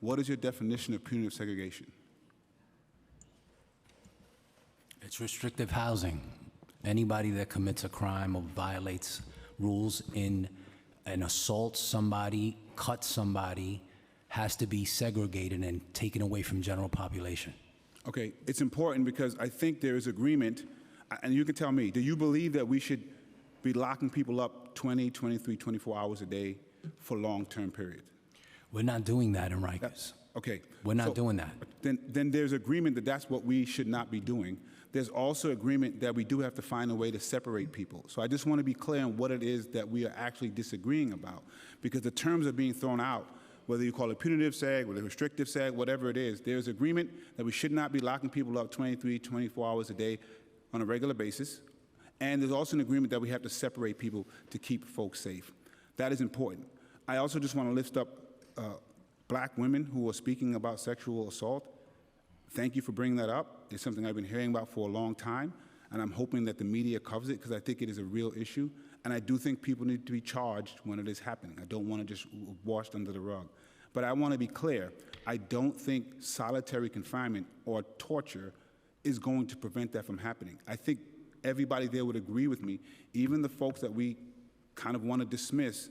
what is your definition of punitive segregation? It's restrictive housing. Anybody that commits a crime or violates rules in an assault somebody, cuts somebody, has to be segregated and taken away from general population. Okay, it's important because I think there is agreement, and you can tell me, do you believe that we should be locking people up 20, 23, 24 hours a day for long-term periods? We're not doing that in Rikers. Okay. We're not doing that. Then there's agreement that that's what we should not be doing. There's also agreement that we do have to find a way to separate people. So I just want to be clear on what it is that we are actually disagreeing about, because the terms are being thrown out, whether you call it punitive seg, whether restrictive seg, whatever it is. There's agreement that we should not be locking people up 23, 24 hours a day on a regular basis. And there's also an agreement that we have to separate people to keep folks safe. That is important. I also just want to lift up black women who are speaking about sexual assault. Thank you for bringing that up. It's something I've been hearing about for a long time, and I'm hoping that the media covers it because I think it is a real issue, and I do think people need to be charged when it is happening. I don't want to just wash it under the rug. But I want to be clear, I don't think solitary confinement or torture is going to prevent that from happening. I think everybody there would agree with me, even the folks that we kind of want to dismiss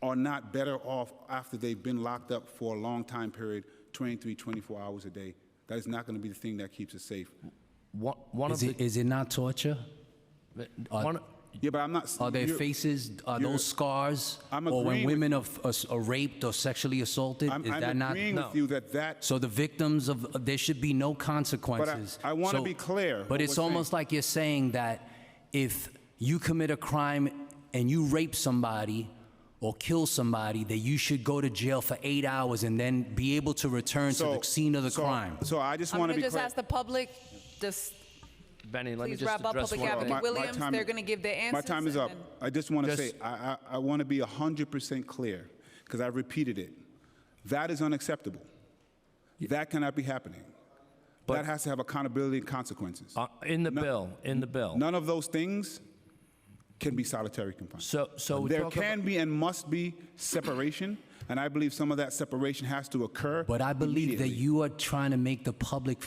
are not better off after they've been locked up for a long time period, 23, 24 hours a day. That is not going to be the thing that keeps us safe. Is it not torture? Yeah, but I'm not. Are their faces, are those scars? Or when women are raped or sexually assaulted? I'm that not? agreeing with you that. So the victims of, there should be no consequences. But I want to be clear. But it's almost like you're saying that if you commit a crime and you rape somebody or kill somebody, that you should go to jail for 8 hours and then be able to return to the scene of the crime. So I just want to be clear. I'm going to just ask the public, just Benny, let me please just wrap up address Public one of Advocate them. Williams. They're going to give their answers. My time is up. I just want to Just- say, I want to be 100% clear, because I've repeated it. That is unacceptable. That cannot be happening. That has to have accountability and consequences. In the bill. None of those things can be solitary confinement. So we there talk can be and must be separation, and I believe some of that separation has to occur. But I believe that immediately. you are trying to make the public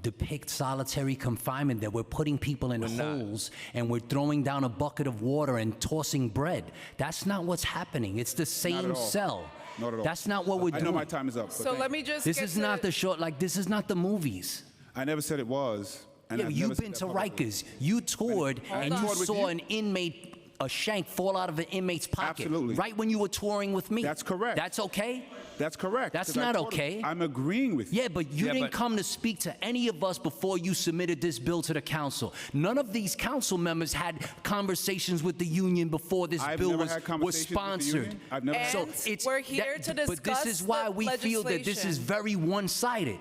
depict solitary confinement, that we're putting people in holes and we're throwing down a bucket of water and tossing bread. That's not what's happening. It's the same all. cell. Not at all. That's not what we're doing. I know my time is up. So let me just This get is to not the short, like, this is not the movies. I never said it was. And Yeah, I've you've never been said to that publicly. Rikers. You toured and I you toured with saw you. an inmate, a shank fall out of an inmate's pocket. Absolutely. Right when you were touring with me. That's correct. That's okay? That's correct. That's 'cause I not told him. okay. I'm agreeing with you. Yeah, but you didn't come to speak to any of us before you submitted this bill to the council. None of these council members had conversations with the union before this I've bill never was had conversations with the sponsored. union. I've never had- And we're here to But this discuss is why the we feel that this is legislation. very one-sided.